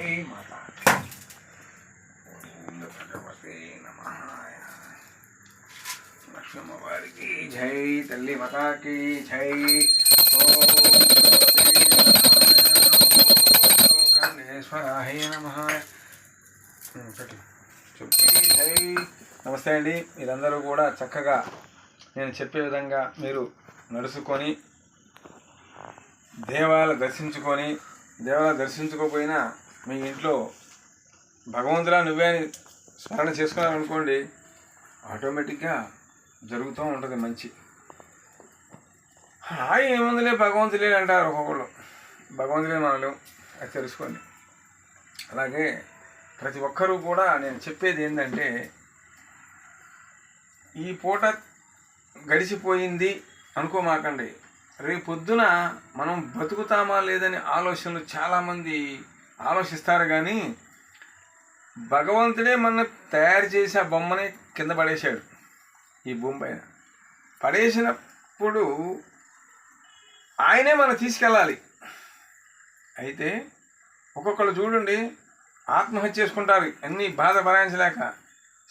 జై మాతా భగవతే నమః లక్ష్మమ్మ వారికి జై తల్లి మాతాకి జై కన్నేశ్వరాయ నమః జై. నమస్తే అండి. మీరందరూ కూడా చక్కగా నేను చెప్పే విధంగా మీరు నడుచుకొని దేవాలయం దర్శించుకోకపోయినా మీ ఇంట్లో భగవంతుడా నువ్వే అని స్మరణ చేసుకున్నారనుకోండి, ఆటోమేటిక్గా జరుగుతూ ఉంటుంది మంచి. ఏముందిలే భగవంతులే అంటారు ఒక్కొక్కళ్ళు. భగవంతులే మనలేం, అది తెలుసుకోండి. అలాగే ప్రతి ఒక్కరూ కూడా నేను చెప్పేది ఏంటంటే, ఈ పూట గడిచిపోయింది అనుకోమాకండి. రేపు పొద్దున మనం బతుకుతామా లేదని ఆలోచనలు చాలామంది ఆలోచిస్తారు. కానీ భగవంతుడే మన తయారు చేసి ఆ బొమ్మని కింద పడేశాడు. ఈ భూమి పైన పడేసినప్పుడు ఆయనే మనం తీసుకెళ్ళాలి. అయితే ఒక్కొక్కరు చూడండి, ఆత్మహత్య చేసుకుంటారు. అన్నీ బాధ భరాయించలేక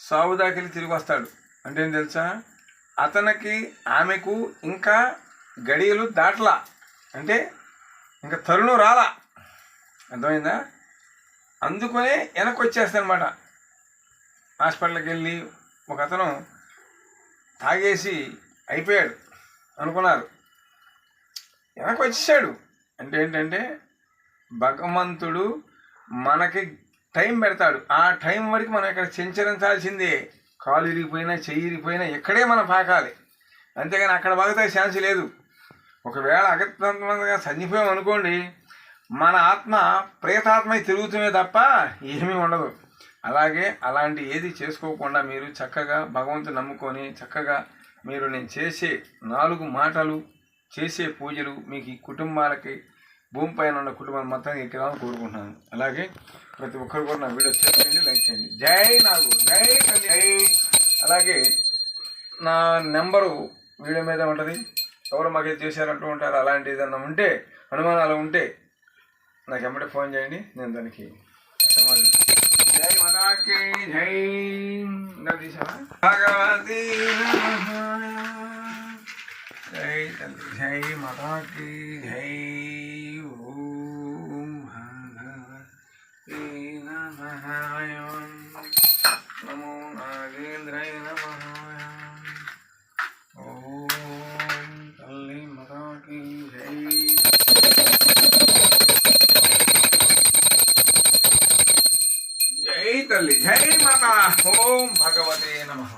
సావు దాకెళ్ళి తిరిగి వస్తాడు. అంటే ఏం తెలుసా, అతనికి ఆమెకు ఇంకా గడియలు దాటలా, అంటే ఇంకా తరుణం రాలా. అర్థమైందా? అందుకనే వెనక్కి వచ్చేస్తానమాట. హాస్పిటల్కి వెళ్ళి ఒక అతను తాగేసి అయిపోయాడు అనుకున్నారు, వెనక్కి వచ్చేసాడు. అంటే ఏంటంటే భగవంతుడు మనకి టైం పెడతాడు. ఆ టైం వరకు మనం ఇక్కడ చెంచరించాల్సిందే. కాలు ఇరిగిపోయినా చెయ్యి ఇరిగిపోయినా ఇక్కడే మనం పాకాలి, అంతేగాని అక్కడ బాగుతాయి ఛాన్స్ లేదు. ఒకవేళ అగత్యంగా చనిపోయాం అనుకోండి, మన ఆత్మ ప్రేతాత్మ తిరుగుతుమే తప్ప ఏమీ ఉండదు. అలాగే అలాంటి ఏది చేసుకోకుండా మీరు చక్కగా భగవంతుని నమ్ముకొని చక్కగా మీరు నేను చేసే 4 మాటలు, చేసే పూజలు మీకు ఈ కుటుంబాలకి, భూమి పైన ఉన్న కుటుంబాన్ని మొత్తానికి ఎక్కిరాలని కోరుకుంటున్నాను. అలాగే ప్రతి ఒక్కరు కూడా నా వీడియో షేర్ చేయండి, లైక్ చేయండి. జై నాగు, జై తల్లి, జై. అలాగే నా నెంబరు వీడియో మీద ఉంటుంది. ఎవరు మాకు ఏది చేశారంటూ ఉంటారు. అలాంటి ఏదన్నా ఉంటే, అనుమానాలు ఉంటే నాకు ఎమ్మటే ఫోన్ చేయండి, నేను దానికి సమాధానం. జై మాతాకి జై. భగవతి జై తల్లి, జై మాతాకి జై. ఓం భగవతి నమః. నమో నాగేంద్రాయ నమః. ఓం తల్లి మాతాకి జై. జై తల్లి, జై మాతా. ఓం భగవతే నమః.